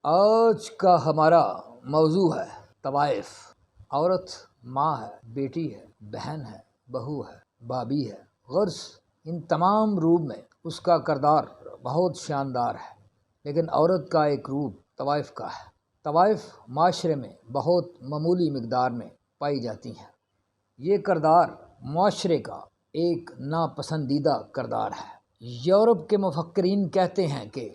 آج کا ہمارا موضوع ہے طوائف۔ عورت ماں ہے، بیٹی ہے، بہن ہے، بہو ہے، بھابھی ہے، غرض ان تمام روپ میں اس کا کردار بہت شاندار ہے، لیکن عورت کا ایک روپ طوائف کا ہے۔ طوائف معاشرے میں بہت معمولی مقدار میں پائی جاتی ہیں۔ یہ کردار معاشرے کا ایک ناپسندیدہ کردار ہے۔ یورپ کے مفکرین کہتے ہیں کہ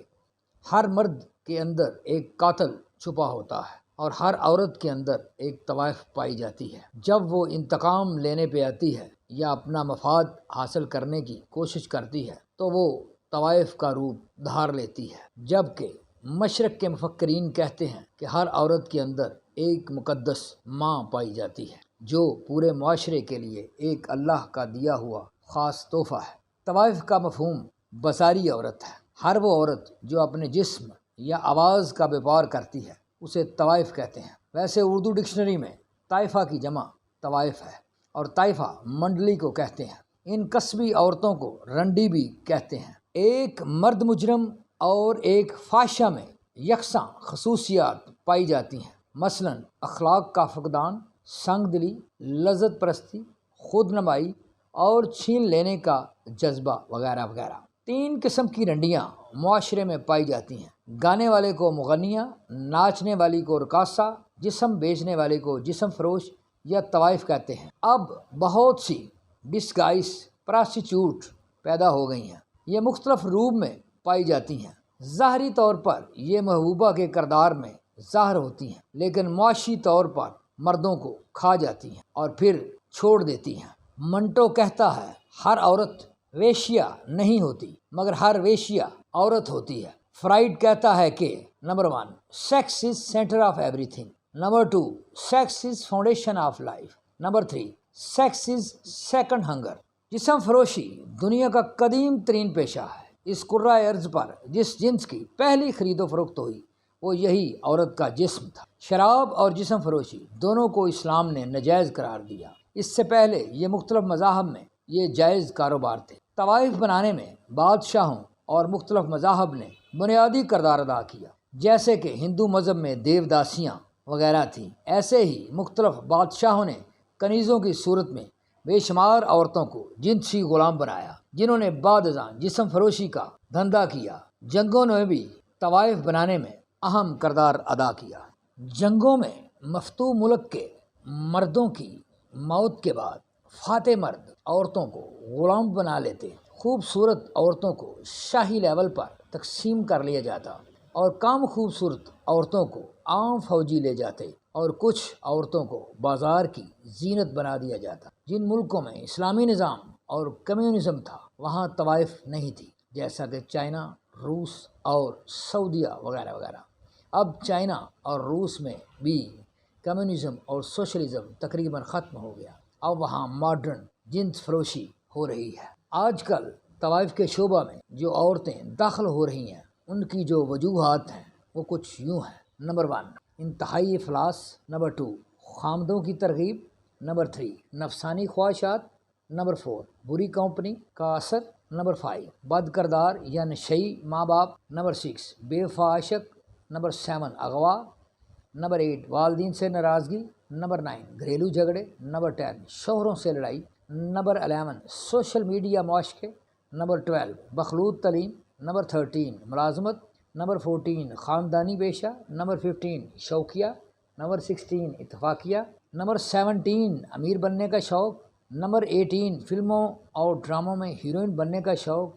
ہر مرد کے اندر ایک قاتل چھپا ہوتا ہے اور ہر عورت کے اندر ایک طوائف پائی جاتی ہے۔ جب وہ انتقام لینے پہ آتی ہے یا اپنا مفاد حاصل کرنے کی کوشش کرتی ہے تو وہ طوائف کا روپ دھار لیتی ہے، جبکہ مشرق کے مفکرین کہتے ہیں کہ ہر عورت کے اندر ایک مقدس ماں پائی جاتی ہے جو پورے معاشرے کے لیے ایک اللہ کا دیا ہوا خاص تحفہ ہے۔ طوائف کا مفہوم بازاری عورت ہے۔ ہر وہ عورت جو اپنے جسم یا آواز کا بیپار کرتی ہے اسے طوائف کہتے ہیں۔ ویسے اردو ڈکشنری میں طائفہ کی جمع طوائف ہے اور طائفہ منڈلی کو کہتے ہیں۔ ان قصبی عورتوں کو رنڈی بھی کہتے ہیں۔ ایک مرد مجرم اور ایک فحشہ میں یکساں خصوصیات پائی جاتی ہیں، مثلا اخلاق کا فقدان، سنگ دلی، لذت پرستی، خود نمائی اور چھین لینے کا جذبہ وغیرہ وغیرہ۔ 3 قسم کی رنڈیاں معاشرے میں پائی جاتی ہیں: گانے والے کو مغنیہ، ناچنے والی کو رقاصہ، جسم بیچنے والے کو جسم فروش یا طوائف کہتے ہیں۔ اب بہت سی ڈسگائز پراسٹیچیوٹ پیدا ہو گئی ہیں۔ یہ مختلف روپ میں پائی جاتی ہیں۔ ظاہری طور پر یہ محبوبہ کے کردار میں ظاہر ہوتی ہیں، لیکن معاشی طور پر مردوں کو کھا جاتی ہیں اور پھر چھوڑ دیتی ہیں۔ منٹو کہتا ہے ہر عورت ویشیا نہیں ہوتی مگر ہر ویشیا عورت ہوتی ہے۔ فرائڈ کہتا ہے کہ number 1 sex is centre of everything, number 2 sex is foundation of life, number 3 sex is second hunger. جسم فروشی دنیا کا قدیم ترین پیشہ ہے۔ اس کرۂ ارض پر جس جنس کی پہلی خرید و فروخت ہوئی وہ یہی عورت کا جسم تھا۔ شراب اور جسم فروشی دونوں کو اسلام نے ناجائز قرار دیا۔ اس سے پہلے یہ مختلف مذاہب میں یہ جائز کاروبار تھے۔ طوائف بنانے میں بادشاہوں اور مختلف مذاہب نے بنیادی کردار ادا کیا۔ جیسے کہ ہندو مذہب میں دیوداسیاں وغیرہ تھیں، ایسے ہی مختلف بادشاہوں نے کنیزوں کی صورت میں بے شمار عورتوں کو جنسی غلام بنایا، جنہوں نے بعد ازاں جسم فروشی کا دھندا کیا۔ جنگوں نے بھی طوائف بنانے میں اہم کردار ادا کیا۔ جنگوں میں مفتوح ملک کے مردوں کی موت کے بعد فاتح مرد عورتوں کو غلام بنا لیتے۔ خوبصورت عورتوں کو شاہی لیول پر تقسیم کر لیا جاتا اور کم خوبصورت عورتوں کو عام فوجی لے جاتے اور کچھ عورتوں کو بازار کی زینت بنا دیا جاتا۔ جن ملکوں میں اسلامی نظام اور کمیونزم تھا وہاں طوائف نہیں تھی، جیسا کہ چائنا، روس اور سعودیہ وغیرہ وغیرہ۔ اب چائنا اور روس میں بھی کمیونزم اور سوشلزم تقریباً ختم ہو گیا۔ اب وہاں ماڈرن جنس فروشی ہو رہی ہے۔ آج کل طوائف کے شعبہ میں جو عورتیں داخل ہو رہی ہیں ان کی جو وجوہات ہیں وہ کچھ یوں ہیں: نمبر 1 انتہائی افلاس، نمبر 2 خامدوں کی ترغیب، نمبر 3 نفسانی خواہشات، نمبر 4 بری کمپنی کا اثر، نمبر 5 بد کردار یا نشئی ماں باپ، نمبر 6 بے وفا عاشق، نمبر 7 اغوا، نمبر 8 والدین سے ناراضگی، نمبر 9 گھریلو جھگڑے، نمبر 10 شوہروں سے لڑائی، نمبر 11 سوشل میڈیا معاشقے، نمبر 12 مخلوط تعلیم، نمبر 13 ملازمت، نمبر 14 خاندانی پیشہ، نمبر 15 شوقیہ، نمبر 16 اتفاقیہ، نمبر 17 امیر بننے کا شوق، نمبر 18 فلموں اور ڈراموں میں ہیروئن بننے کا شوق،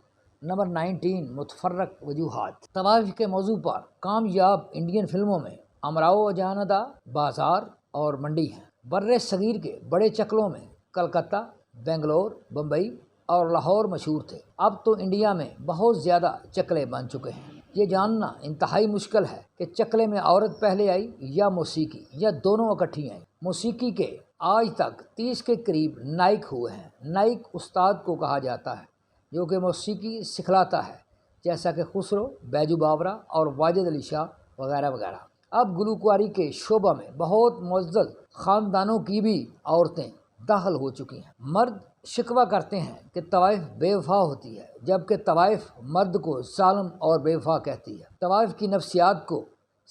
نمبر 19 متفرق وجوہات۔ طوائف کے موضوع پر کامیاب انڈین فلموں میں امراؤ اجاندا، بازار اور منڈی ہیں۔ بر صغیر کے بڑے چکلوں میں کلکتہ، بنگلور، بمبئی اور لاہور مشہور تھے۔ اب تو انڈیا میں بہت زیادہ چکلے بن چکے ہیں۔ یہ جاننا انتہائی مشکل ہے کہ چکلے میں عورت پہلے آئی یا موسیقی یا دونوں اکٹھی آئیں۔ موسیقی کے آج تک 30 کے قریب نائک ہوئے ہیں۔ نائک استاد کو کہا جاتا ہے جو کہ موسیقی سکھلاتا ہے، جیسا کہ خسرو، بیجو باورا اور واجد علی شاہ وغیرہ وغیرہ۔ اب گلوکاری کے شعبہ میں بہت معزز خاندانوں کی بھی عورتیں داخل ہو چکی ہیں۔ مرد شکوہ کرتے ہیں کہ طوائف بے وفا ہوتی ہے، جبکہ طوائف مرد کو ظالم اور بے وفا کہتی ہے۔ طوائف کی نفسیات کو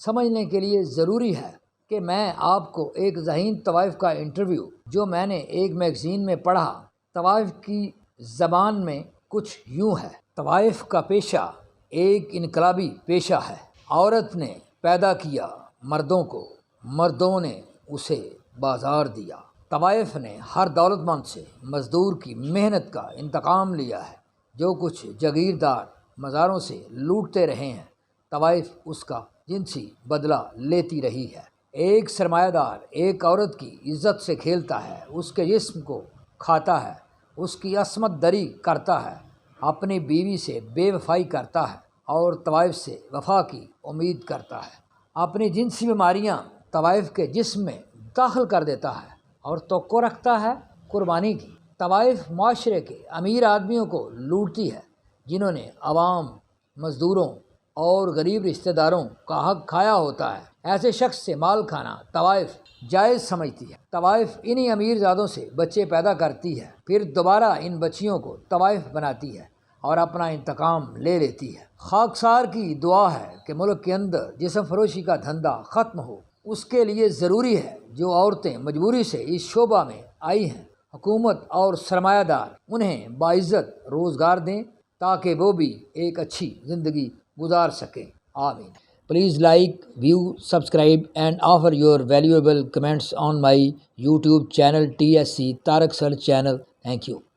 سمجھنے کے لیے ضروری ہے کہ میں آپ کو ایک ذہین طوائف کا انٹرویو جو میں نے ایک میگزین میں پڑھا۔ طوائف کی زبان میں کچھ یوں ہے: طوائف کا پیشہ ایک انقلابی پیشہ ہے۔ عورت نے پیدا کیا مردوں کو، مردوں نے اسے بازار دیا۔ طوائف نے ہر دولت مند سے مزدور کی محنت کا انتقام لیا ہے۔ جو کچھ جاگیردار مزاروں سے لوٹتے رہے ہیں، طوائف اس کا جنسی بدلہ لیتی رہی ہے۔ ایک سرمایہ دار ایک عورت کی عزت سے کھیلتا ہے، اس کے جسم کو کھاتا ہے، اس کی عصمت دری کرتا ہے، اپنی بیوی سے بے وفائی کرتا ہے اور طوائف سے وفا کی امید کرتا ہے۔ اپنی جنسی بیماریاں طوائف کے جسم میں داخل کر دیتا ہے اور توقع رکھتا ہے قربانی کی۔ طوائف معاشرے کے امیر آدمیوں کو لوٹتی ہے، جنہوں نے عوام، مزدوروں اور غریب رشتہ داروں کا حق کھایا ہوتا ہے۔ ایسے شخص سے مال کھانا طوائف جائز سمجھتی ہے۔ طوائف انہی امیر زادوں سے بچے پیدا کرتی ہے، پھر دوبارہ ان بچیوں کو طوائف بناتی ہے اور اپنا انتقام لے لیتی ہے۔ خاکسار کی دعا ہے کہ ملک کے اندر جسم فروشی کا دھندا ختم ہو۔ اس کے لیے ضروری ہے جو عورتیں مجبوری سے اس شعبہ میں آئی ہیں، حکومت اور سرمایہ دار انہیں باعزت روزگار دیں تاکہ وہ بھی ایک اچھی زندگی گزار سکیں۔ آمین۔ Please like, view, subscribe and offer your valuable comments on my YouTube channel TSC Tarak Sir channel. Thank you.